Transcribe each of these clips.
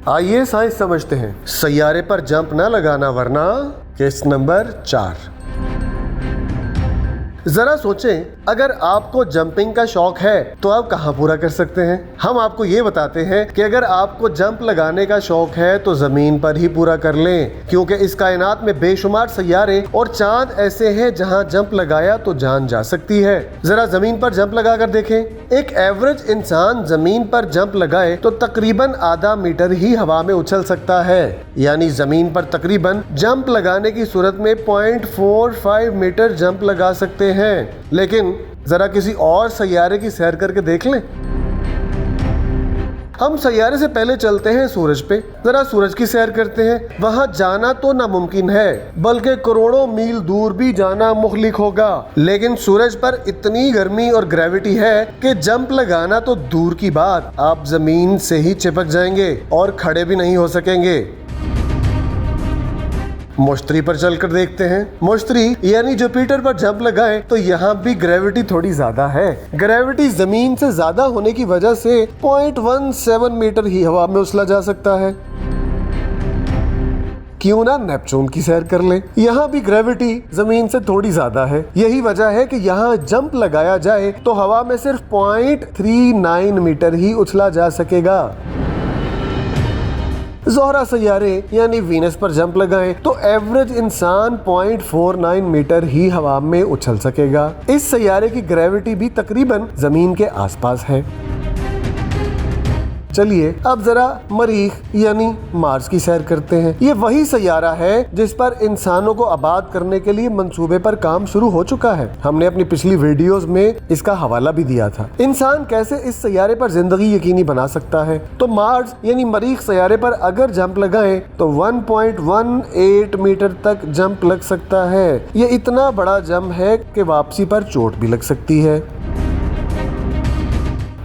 आइए साइंस समझते हैं। सैयारे पर जंप न लगाना वरना। Case number 4। जरा सोचें, अगर आपको जंपिंग का शौक है तो आप कहाँ पूरा कर सकते हैं। हम आपको ये बताते हैं कि अगर आपको जंप लगाने का शौक है तो जमीन पर ही पूरा कर लें, क्योंकि इस कायनात में बेशुमार सैयारे और चांद ऐसे हैं जहाँ जंप लगाया तो जान जा सकती है। जरा जमीन पर जंप लगा कर देखें। एक एवरेज इंसान जमीन पर जंप लगाए तो तकरीबन आधा मीटर ही हवा में उछल सकता है, यानी जमीन पर तकरीबन जंप लगाने की सूरत में 0.45 मीटर जंप लगा सकते हैं। लेकिन जरा किसी और सैयारे की सैर करके देख लें। हम सैयारे से पहले चलते हैं सूरज पे, जरा सूरज की सैर करते हैं। वहां जाना तो नामुमकिन है, बल्कि करोड़ों मील दूर भी जाना मुख्लिक होगा। लेकिन सूरज पर इतनी गर्मी और ग्रेविटी है कि जंप लगाना तो दूर की बात, आप जमीन से ही चिपक जाएंगे और खड़े भी नहीं हो सकेंगे। मुश्तरी पर चलकर देखते हैं। मुश्तरी यानी जुपिटर पर जंप लगाएं तो यहाँ भी ग्रेविटी थोड़ी ज्यादा है। ग्रेविटी जमीन से ज्यादा होने की वजह से 0.17 मीटर ही हवा में उछला जा सकता है। क्यों ना नेपच्यून की सैर कर लें। यहाँ भी ग्रेविटी जमीन से थोड़ी ज्यादा है। यही वजह है कि यहाँ जंप लगाया जाए तो हवा में सिर्फ 0.39 मीटर ही उछला जा सकेगा। ज़ोहरा सैयारे यानी वीनस पर जंप लगाएं तो एवरेज इंसान 0.49 मीटर ही हवा में उछल सकेगा। इस सैयारे की ग्रेविटी भी तकरीबन जमीन के आसपास है। चलिए अब जरा मरीख यानी मार्स की सैर करते हैं। ये वही सैयारा है जिस पर इंसानों को आबाद करने के लिए मंसूबे पर काम शुरू हो चुका है। हमने अपनी पिछली वीडियोस में इसका हवाला भी दिया था। इंसान कैसे इस सैयारे पर जिंदगी यकीनी बना सकता है। तो मार्स यानी मरीख सैयारे पर अगर जंप लगाएं तो 1.18 मीटर तक जंप लग सकता है। ये इतना बड़ा जंप है कि वापसी पर चोट भी लग सकती है।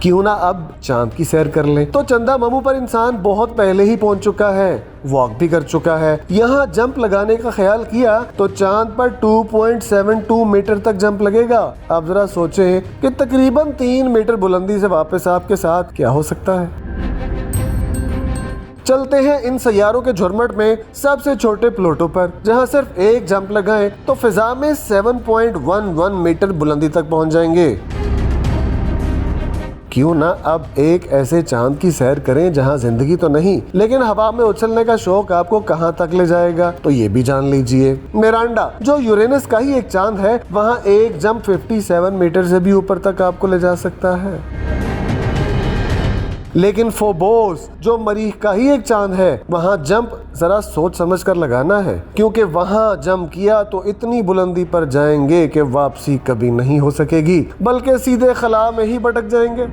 क्यों ना अब चांद की सैर कर लें। तो चंदा ममू पर इंसान बहुत पहले ही पहुंच चुका है, वॉक भी कर चुका है। यहाँ जंप लगाने का ख्याल किया तो चांद पर 2.72 मीटर तक जंप लगेगा। अब जरा सोचें कि तकरीबन 3 मीटर बुलंदी से वापस आपके साथ क्या हो सकता है। चलते हैं इन सैयारों के झुरमट में सबसे छोटे प्लूटो पर, जहाँ सिर्फ एक जंप लगाएं तो फिजा में 7.11 मीटर बुलंदी तक पहुँच जाएंगे। क्यों ना अब एक ऐसे चांद की सैर करें जहां जिंदगी तो नहीं, लेकिन हवा में उछलने का शौक आपको कहां तक ले जाएगा, तो ये भी जान लीजिए। मिरांडा जो यूरेनस का ही एक चांद है, वहां एक जंप 57 मीटर से भी ऊपर तक आपको ले जा सकता है। लेकिन फोबोस जो मरीख का ही एक चांद है, वहां जंप जरा सोच समझ कर लगाना है, क्योंकि वहां जंप किया तो इतनी बुलंदी पर जाएंगे कि वापसी कभी नहीं हो सकेगी, बल्कि सीधे खला में ही भटक जाएंगे।